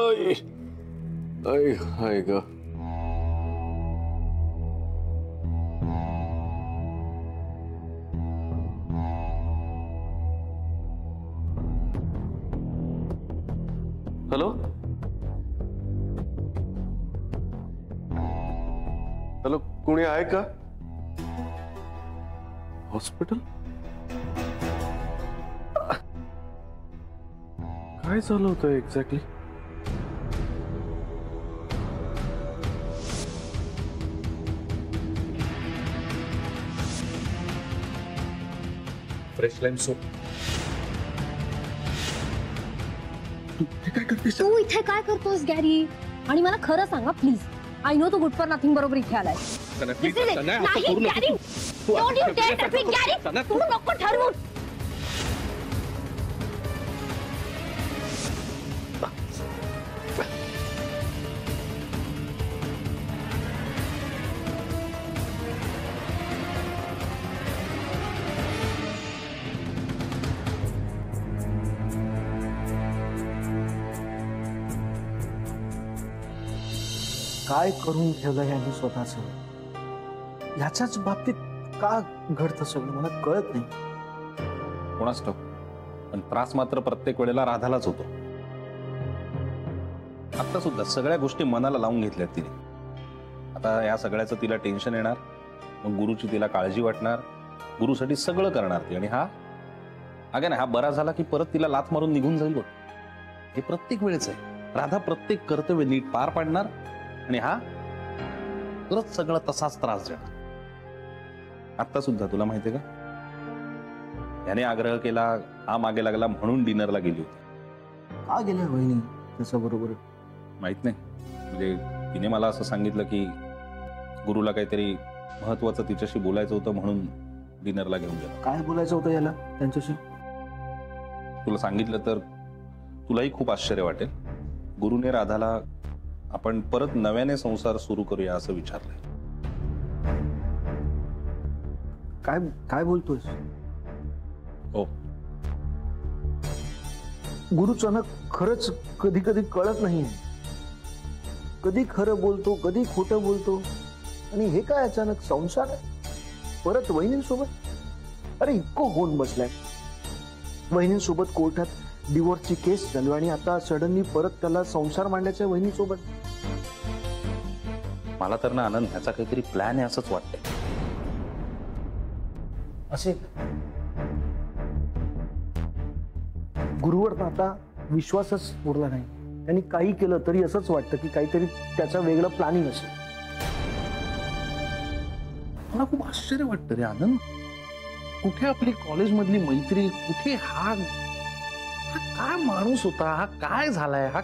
आई आई आई ग. Hello hello, कोणी आहे का? हॉस्पिटल? काय झालं होतं एक्झॅक्टली? Fresh lime soap. तू काय करतेस? तू इथे काय करतोस गॅरी? आणि मला खरं सांगा प्लीज. आय नो तू गुड फॉर नथिंग बरोबर इथे आलाय. नाही Gary, don't you dare touch me Gary. तू नको ठरवू. काय करून ठेवलं यांनी स्वतःच? ह्याच्याच बाबतीत का घडतं सगळं मला कळत नाही. कोणाच ठाऊक, पण त्रास मात्र प्रत्येक वेळेला राधालाच होतो. आता सुद्धा सगळ्या गोष्टी मनाला लावून घेतल्यात तिने. आता या सगळ्याचं तिला टेन्शन येणार, मग गुरुची तिला काळजी वाटणार, गुरुसाठी सगळं करणार ती. आणि हा अगं नाही, हा बरा झाला की परत तिला लाथ मारून निघून जाईल बघ. हे प्रत्येक वेळेच आहे. राधा प्रत्येक कर्तव्य नीट पार पाडणार आणि हा परत सगळं तसाच त्रास देणार. आता सुद्धा तुला माहितीये का, याने आग्रह केला, हा मागे लागला म्हणून डिनरला गेली होती. का गेल्या वहिनी त्याच्या बरोबर? माहित नाही, म्हणजे तिने मला असं सांगितलं की गुरुला काहीतरी महत्वाचं तिच्याशी बोलायचं होतं म्हणून डिनरला घेऊन गेला. काय बोलायचं होतं याला त्यांच्याशी? तुला सांगितलं तर तुलाही खूप आश्चर्य वाटेल. गुरुने राधाला आपण परत नव्याने संसार सुरू करूया असं विचारलंय. काय काय बोलतोयस? हो. गुरुचं ना खरंच कधी कधी कळत नाही. कधी खरं बोलतो, कधी खोटं बोलतो. आणि हे काय अचानक संसार परत वहिनींसोबत? अरे इतकं होऊन बसलाय. वहिनींसोबत कोर्टात डिवोर्सची केस चालू आणि आता सडनली परत त्याला संसार मांडायचा वहिनीसोबत. मला तर ना आनंद, ह्याचा काहीतरी प्लॅन आहे असंच वाटतंय. असे गुरुवर आता विश्वासच उरला नाही. त्यांनी काही केलं तरी असंच वाटतं की काहीतरी त्याचा वेगळं प्लॅनिंग असेल. मला खूप आश्चर्य वाटतं रे आनंद. कुठे आपली कॉलेजमधली मैत्री, कुठे हा काय माणूस होता, हा काय झालाय? हा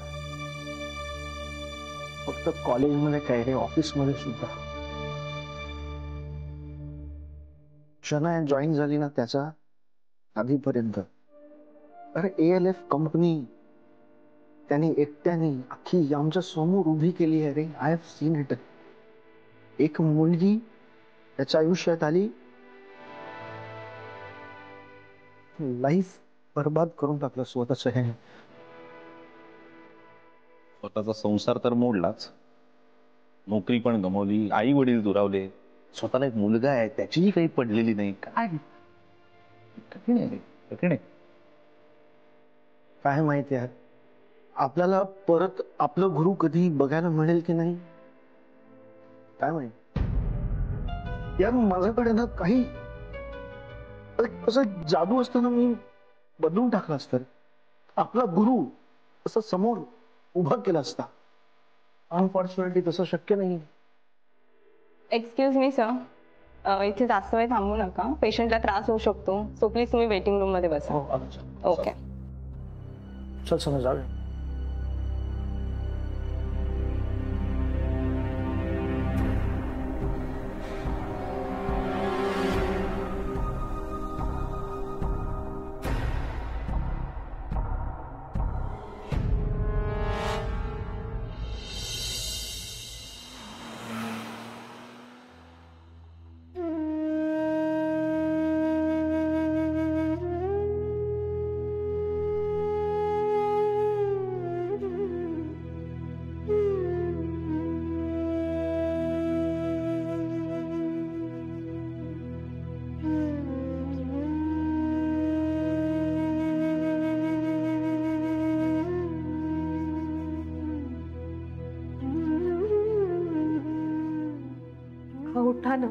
फक्त कॉलेजमध्ये काय रे, ऑफिसमध्ये सुद्धा. क्षणा जॉईन झाली ना त्याचा आधीपर्यंत, अरे ALF कंपनी त्यांनी एकट्याने अख्खी आमच्या समोर उभी केली आहे रे. I have seen it. एक मुलगी त्याच्या आयुष्यात आली, लाईफ बर्बाद करून टाकलं स्वतःच. हे स्वतःचा संसार तर मोडलाच, नोकरी पण गमावली, आई वडील दुरावले, स्वतःला एक मुलगा आहे त्याचीही काही पडलेली नाही. काय कठीण आहे, कठीण आहे. काय माहिती आहे आपल्याला परत आपलं गुरु कधी बघायला मिळेल की नाही काय माहिती. यार माझ्याकडे ना काही कसं जादू असताना मी बदलून टाकला असतं. आपला गुरु असं समोर उभा केला असता. अनफॉर्च्युनेटली तसं शक्य नाही. एक्सक्यूज मी सर, इथे जास्त वेळ थांबू नका. पेशंटला त्रास होऊ शकतो. सो प्लीज तुम्ही वेटिंग रूम मध्ये बसा. ओके. चल समज जाऊया. उठा ना.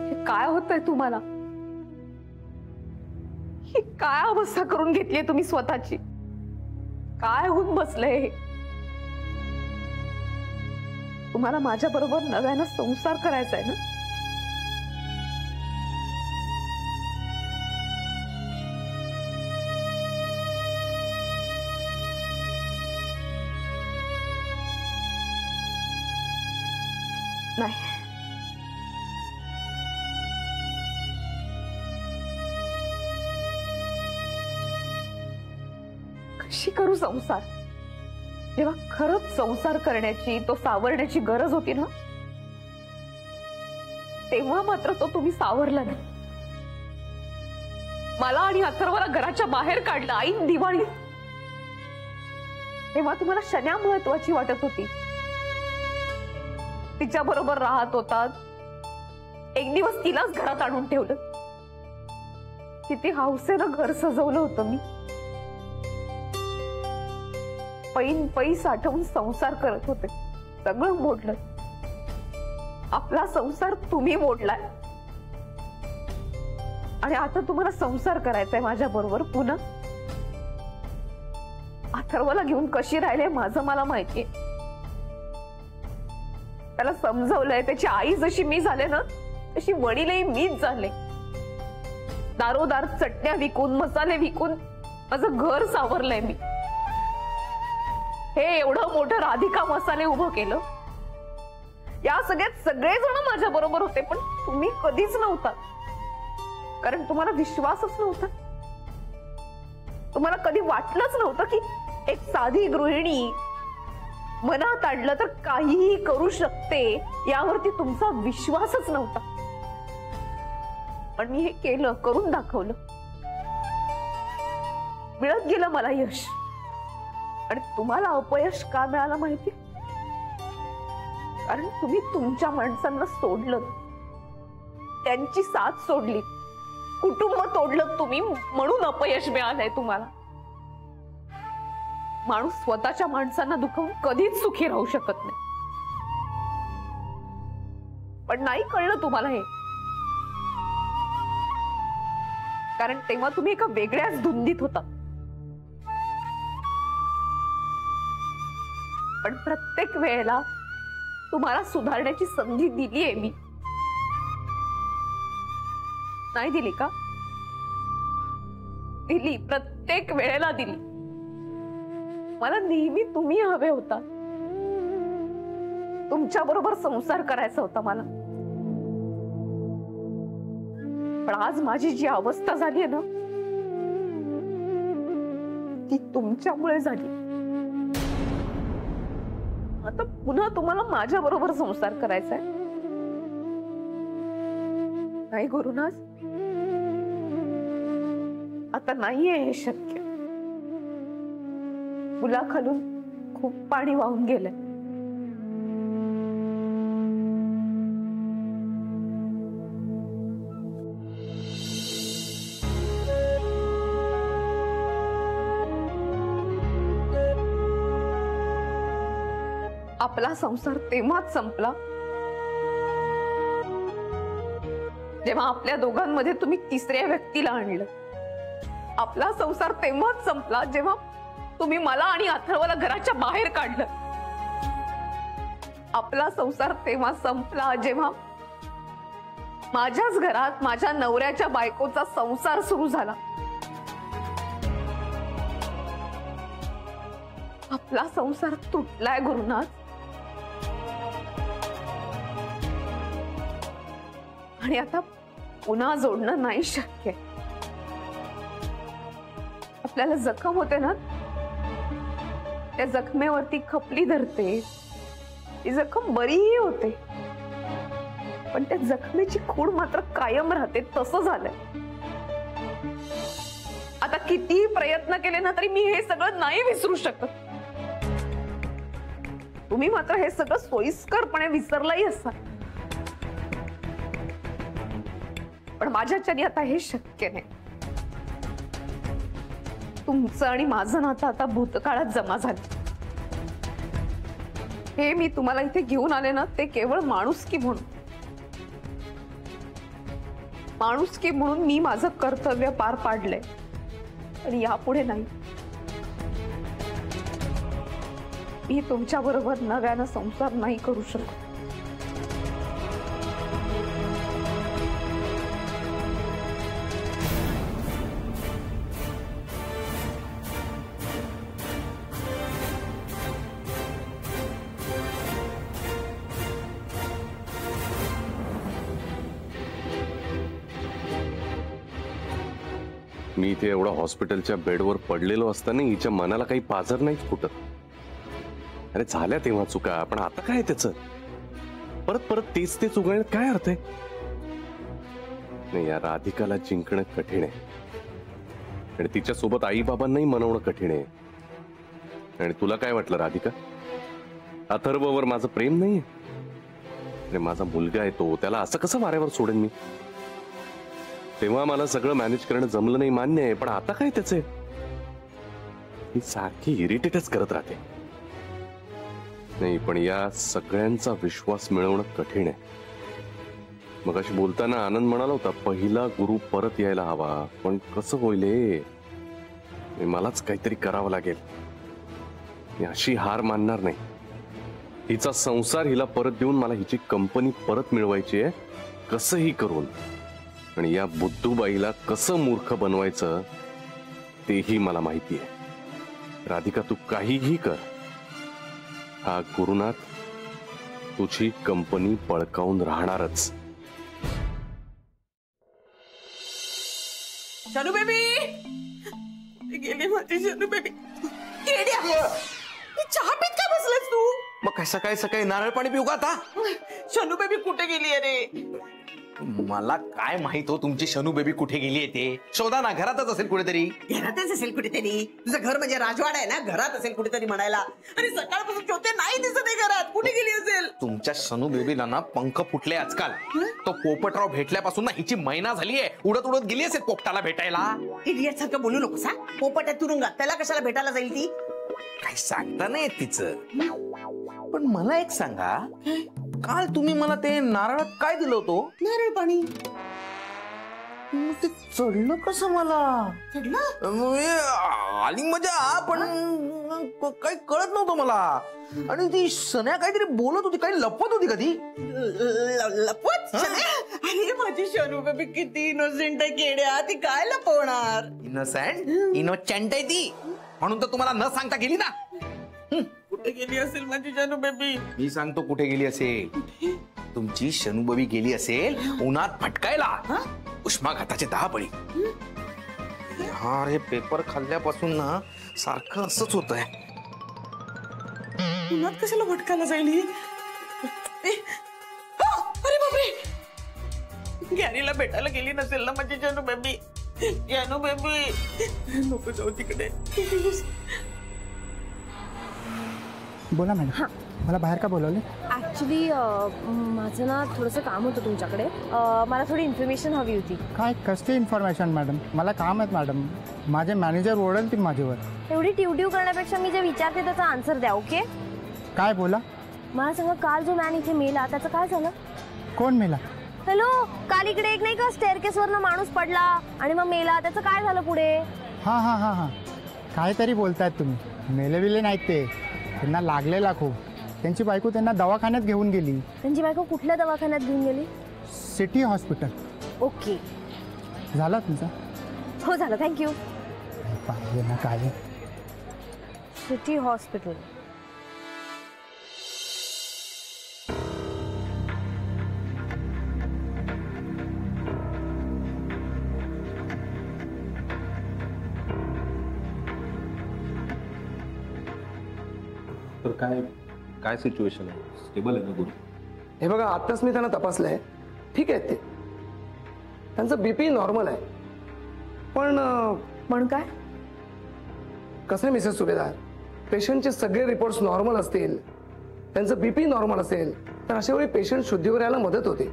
हे काय होतंय तुम्हाला? ही काय अवस्था करून घेतलीये तुम्ही स्वतःची? काय होऊन बसलंय हे? तुम्हाला माझ्या बरोबर नव्यानं संसार करायचा आहे ना? नाही, कशी करू संसार? जेव्हा खरंच संसार करण्याची, तो सावरण्याची गरज होती ना, तेव्हा मात्र तो तुम्ही सावरला नाही. मला आणि अथर्वला घराच्या बाहेर काढलं ऐन दिवाळी. तेव्हा तुम्हाला शन्या महत्वाची वाटत होती. तिच्या बरोबर राहत होतात. एक दिवस तिलाच घरात आणून ठेवलं. किती हौसेनं घर सजवलं होतं मी. पैन पै साठवून संसार करत होते. सगळं मोडलं. आपला संसार तुम्ही मोडलाय. आणि आता तुम्हाला संसार करायचाय माझ्या बरोबर पुन्हा. अथर्वला घेऊन कशी राहिले माझं मला माहितीये. त्याला समजवलंय. त्याची आई जशी मी झाले ना, तशी वडीलही मीच झाले. दारोदार चटण्या विकून, मसाले विकून माझं घर सावरलंय मी. हे एवढं मोठं राधिका मसाले उभं केलं. या सगळ्यात सगळेजण माझ्या बरोबर होते, पण तुम्ही कधीच नव्हता. कारण तुम्हाला विश्वासच नव्हता. तुम्हाला कधी वाटलंच नव्हतं की एक साधी गृहिणी मनात आणलं तर काहीही करू शकते, यावरती तुमचा विश्वासच नव्हता. पण मी हे केलं, करून दाखवलं. मिळत गेलं मला यश. आणि तुम्हाला अपयश का मिळालं माहिती? कारण तुम्ही तुमच्या माणसांना सोडलं, त्यांची साथ सोडली, कुटुंब तोडलं तुम्ही, म्हणून अपयश मिळालंय तुम्हाला. माणूस स्वतःच्या माणसांना दुखवून कधीच सुखी राहू शकत नाही. पण नाही कळलं तुम्हाला हे. कारण तेव्हा तुम्ही एका वेगळ्याच धुंदीत होता. पण प्रत्येक वेळेला तुम्हाला सुधारण्याची संधी दिलीये मी. नाही दिली का? दिली. प्रत्येक वेळेला दिली. मला नेहमी तुम्ही हवे होता. तुमच्या बरोबर संसार करायचा होता मला. पण आज माझी जी अवस्था झाली ना, ती तुमच्यामुळे झाली. आता पुन्हा तुम्हाला माझ्या बरोबर संसार करायचा आहे. नाही गुरुनाथ, आता नाहीये हे शक्य. पुलाखालून खूप पाणी वाहून गेलंय. आपला संसार तेव्हाच संपला जेव्हा आपल्या दोघांमध्ये तुम्ही तिसऱ्या व्यक्तीला आणलं. आपला संसार तेव्हाच संपला जेव्हा तुम्ही मला आणि अथर्वला घराच्या बाहेर काढलं. आपला संसार तेव्हा संपला जेव्हा माझ्याच घरात माझ्या नवऱ्याच्या बायकोचा संसार सुरू झाला. आपला संसार तुटलाय गुरुनाथ. आणि आता पुन्हा जोडणं नाही शक्य. आपल्याला जखम होते ना, त्या जखमेवरती खपली धरते, ती जखम बरीही होते, पण त्या जखमेची खूण मात्र कायम राहते. तसं झालंय. आता कितीही प्रयत्न केले ना तरी मी हे सगळं नाही विसरू शकत. तुम्ही मात्र हे सगळं सोयीस्करपणे विसरलाही असाल. पण माझ्याच्याने आता हे शक्य नाही. तुमचं आणि माझं नातं आता भूतकाळात जमा झालं. हे मी तुम्हाला इथे घेऊन आले ना ते केवळ माणुसकी म्हणून. माणुसकी म्हणून मी माझं कर्तव्य पार पाडलंय आणि यापुढे नाही. मी तुमच्या बरोबर नव्यानं संसार नाही करू शकत. मी इथे एवढा हॉस्पिटलच्या बेडवर पडलेलो असताना हिच्या मनाला काही पाझर नाहीच फुटत. अरे झाल्या तेव्हा चुका, पण आता काय त्याचं परत परत तेच तेच उगाळण्यात काय अर्थ आहे? नाही, या राधिकाला जिंकणं कठीण आहे आणि तिच्या सोबत आई बाबांनाही मनवणं कठीण आहे. आणि तुला काय वाटलं राधिका, अथर्ववर माझं प्रेम नाहीये? अरे माझा मुलगा आहे तो, त्याला असं कसं वाऱ्यावर सोडेन मी? तेव्हा मला सगळं मॅनेज करणं जमलं नाही, मान्य आहे, पण आता काय त्याचे? ही सारखी इरिटेटच करत राहते. नाही, पण या सगळ्यांचा विश्वास मिळवणं कठीण आहे. मग अशी बोलताना आनंद म्हणाला होता पहिला गुरु परत यायला हवा, पण कसं होईल? मलाच काहीतरी करावं लागेल. मी अशी हार मानणार नाही. हिचा संसार हिला परत देऊन मला हिची कंपनी परत मिळवायची आहे, कसंही करून. आणि या बुद्धूबाईला कसं मूर्ख बनवायचं तेही मला माहिती आहे. राधिका, तू काहीही कर, हा गुरुनाथ तुझी कंपनी बळकावून राहणारच. शनू बेबी गेली माझी शनू बेबी. चहा पीत काय बसलास तू? मग काय सकाळी सकाळी नारळ पाणी पिऊ का आता? शनू बेबी कुठे गेली अरे? मला काय माहित हो तुमची शनू बेबी कुठे गेली आहे ते. शोधा ना, घरातच असेल कुठेतरी. घरातच असेल कुठेतरी. तुझं घर म्हणजे राजवाडा आहे ना, घरात असेल कुठेतरी म्हणायला. अरे सकाळपासून शोधते, नाही दिसत आहे घरात. कुठे गेली असेल? तुमच्या शनू बेबीला ना पंख फुटले आजकाल. तो पोपटराव भेटल्यापासून ना हिची महिना झालीये, उडत उडत गेली असेल पोपटाला भेटायला. इडियट सारखं बोलू नकोस हा. पोपट आहे तुरुंगात, त्याला कशाला भेटायला जाईल ती? काही सांगता नाही तिचं. पण मला एक सांगा, काल तुम्ही मला ते नारळात काय दिलं होतं? नारळ पाणी. ते चढलं कसं मला? चढलं? आली मजा, पण काही कळत नव्हतं मला. आणि ती सन्या काहीतरी बोलत होती, काही लपवत होती कधी. लपवत? अरे माझी शनू बेबी किती इनोसेंट आहे केड्या, ती काय लपवणार? इनोसेंट आहे ती, म्हणून तर तुम्हाला न सांगता गेली ना. कुठे गेली असेल माझी शनू बेबी? मी सांगतो कुठे गेली असेल. तुमची शनू बेबी गेली असेल उन्हात भटकायला, उष्माघाताचे 10 बळी. हे पेपर खाल्ल्यापासून ना सारखं असंच होत आहे. उन्हात कशाला भटकायला जाईल ही? अरे बापरे, गॅरीला भेटायला गेली नसेल ना माझी शनू बेबी? शनू बेबी नको जाऊ तिकडे. बोला मॅडम, मला बाहेर का बोलवले? ऍक्च्युली माझं ना थोडंसं काम होतं तुमच्याकडे. मला थोडी इन्फॉर्मेशन हवी होती. काय कसली इन्फॉर्मेशन मॅडम? मला काम आहेत मॅडम, माझे मॅनेजर ओरडतील माझ्यावर. एवढी ट्यूट्यू करण्यापेक्षा मी जे विचारते त्याचा आन्सर द्या. ओके? काय बोला? मला सांगा, काल जो मॅन इथे मेला त्याचं काय झालं? कोण मेला? हॅलो, काल इकडे एक नाही का स्टेअरकेसवरनं माणूस पडला आणि मग मेला, त्याचं काय झालं पुढे? हां हां हां हां काहीतरी बोलतायत तुम्ही. मेले बिले नाहीत ते, त्यांना लागलेला खूप. त्यांची बायको त्यांना दवाखान्यात घेऊन गेली. त्यांची बायको कुठल्या दवाखान्यात घेऊन गेली? City hospital. ओके, झाला तुमचा? हो झालं, थँक्यू. पाहिजे ना काय. City hospital. तर काय काय सिच्युएशन आहे? स्टेबल आहे ना गुरु? हे बघा, आताच मी त्यांना तपासलंय, ठीक आहे. ते त्यांचं बीपी नॉर्मल आहे. पण काय? कसं आहे मिसेस सुभेदार, पेशंटचे सगळे रिपोर्ट्स नॉर्मल असतील, त्यांचं बीपी नॉर्मल असेल, तर अशा वेळी पेशंट शुद्धीवर यायला मदत होते.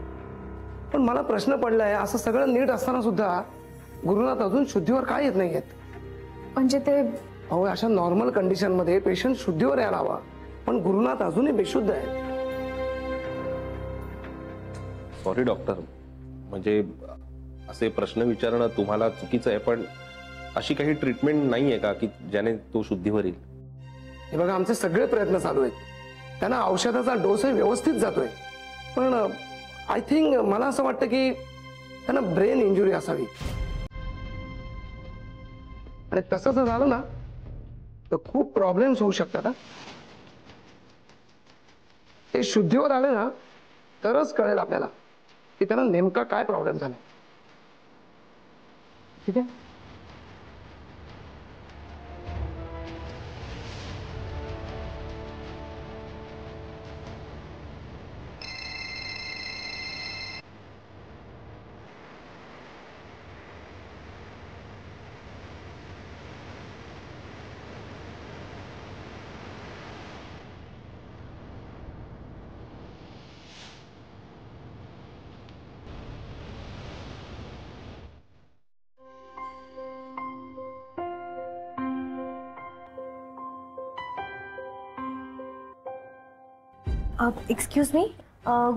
पण मला प्रश्न पडलाय, असं सगळं नीट असताना सुद्धा गुरुनाथ अजून शुद्धीवर काय येत नाहीयेत? म्हणजे ते अहो, अशा नॉर्मल कंडिशन मध्ये पेशंट शुद्धीवर यायला हवा. पण गुरुनाथ अजूनही बेशुद्ध आहे. सॉरी डॉक्टर, म्हणजे असे प्रश्न विचारणं तुम्हाला चुकीचं आहे, पण अशी काही ट्रीटमेंट नाहीये का की ज्याने तो शुद्धीवर येईल? हे बघा, आमचे सगळे प्रयत्न चालू आहेत. त्यांना औषधाचा डोसही व्यवस्थित जातोय, पण आय थिंक मला असं वाटतं की त्यांना ब्रेन इंजुरी असावी. आणि तसं जर झालं ना तर खूप प्रॉब्लेम्स होऊ शकतात. ते शुद्धीवर आले ना तरच कळेल आपल्याला की त्यांना नेमका काय प्रॉब्लेम झाला. ठीक आहे. एक्सक्यूज मी,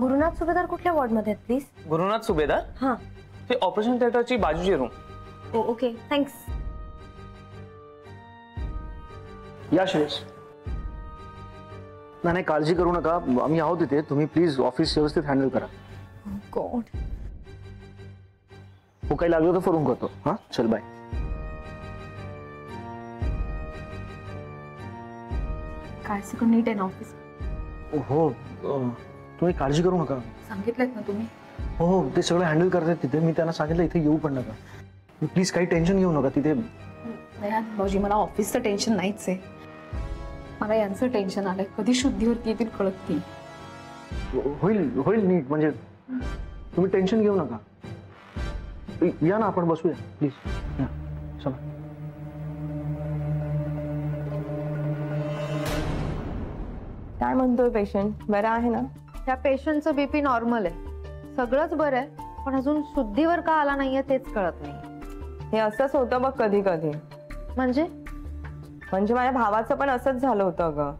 गुरुनाथ सुभेदार कुठल्या वॉर्डमध्ये आहेत प्लीज? गुरुनाथ सुभेदार? हां. ते ऑपरेशन थिएटरची बाजूची रूम. Okay, thanks. या श्रेयस. नाही काळजी करू नका, आम्ही आहोत तिथे. तुम्ही प्लीज ऑफिस व्यवस्थित हँडल करा. गॉड. हो, काही लागलं तर फोन करतो. हा, चल बाय. काय सगळं नीट आहे ना ऑफिस? हो, तुम्ही काळजी करू नका. सांगितलं ना तुम्ही? हो हो, ते सगळं हँडल करतात तिथे. मी त्यांना सांगितलं इथे येऊ पण नका. प्लीज काही टेन्शन घेऊ नका तिथे. भाऊजी, मला ऑफिसचं टेन्शन नाहीच आहे, मला यांचं टेन्शन आलंय. कधी शुद्धीवरती येतील कळत नाही. होईल होईल नीट, म्हणजे तुम्ही टेन्शन घेऊ नका. या ना, आपण बसूया प्लीज. चला. काय म्हणतोय पेशंट? बरं आहे ना? त्या पेशंटचं बीपी नॉर्मल आहे, सगळंच बरं आहे, पण अजून शुद्धीवर का आला नाहीये तेच कळत नाही. हे असंच होतं बघ कधी कधी. म्हणजे माझ्या भावाचं पण असंच झालं होतं अगं.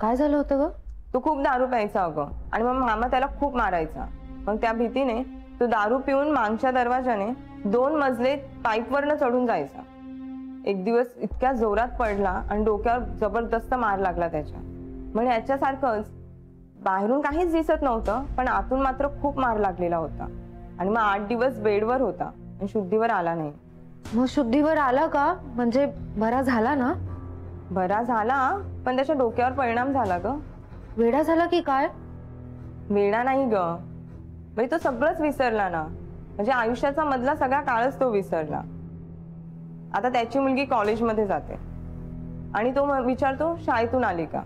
काय झालं होतं ग? तो खूप दारू प्यायचा अगं, आणि मग मामा त्याला खूप मारायचा. मग त्या भीतीने तो दारू पिऊन मागच्या दरवाजाने 2 मजले पाईपवरनं चढून जायचा. एक दिवस इतक्या जोरात पडला आणि डोक्यावर जबरदस्त मार लागला त्याच्या. म्हणजे याच्यासारखंच बाहेरून काहीच दिसत नव्हतं, पण आतून मात्र खूप मार लागलेला होता. आणि मग 8 दिवस बेडवर होता आणि शुद्धीवर आला नाही. मग शुद्धीवर आला का? म्हणजे बरा झाला ना? बरा झाला, पण त्याच्या डोक्यावर परिणाम झाला ग. वेडा झाला की काय? वेडा नाही ग, म्हणजे तो सगळंच विसरला ना. म्हणजे आयुष्याचा मधला सगळा काळच तो विसरला. आता त्याची मुलगी कॉलेजमध्ये जाते आणि तो विचारतो शाळेतून आली का.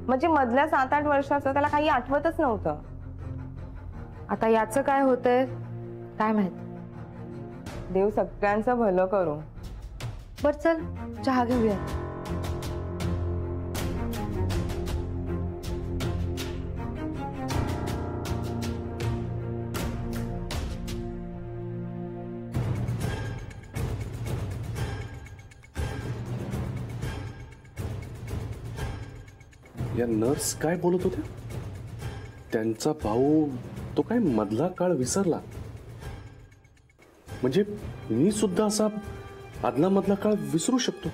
म्हणजे मधल्या 7-8 वर्षाचं त्याला काही आठवतच नव्हतं. आता याचं काय होतंय काय माहित. देव सगळ्यांचं भलं करू. बर चल, चहा घेऊया. या नर्स काय बोलत होत्या? त्यांचा भाऊ तो काय मधला काळ विसरला? म्हणजे मी सुद्धा असा आदला मधला काळ विसरू शकतो?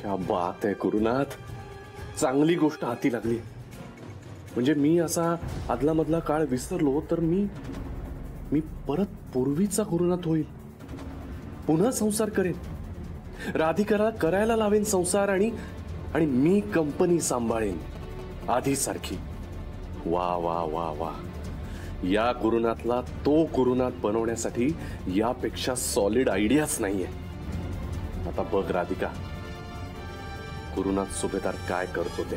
क्या बात आहे गुरुनाथ, चांगली गोष्ट हाती लागली. म्हणजे मी असा आदला मधला काळ विसरलो तर मी परत पूर्वीचा गुरुनाथ होईल. पुन्हा संसार करेन, राधिकाला करायला लावेन संसार, आणि मी कंपनी सांभाळेन आधी सारखी. वा वा वा वा. या गुरुनाथला तो गुरुनाथ बनवण्यासाठी यापेक्षा सॉलिड आयडियाच नाहीये. आता बघ राधिका, गुरुनाथ सुभेदार काय करतो ते.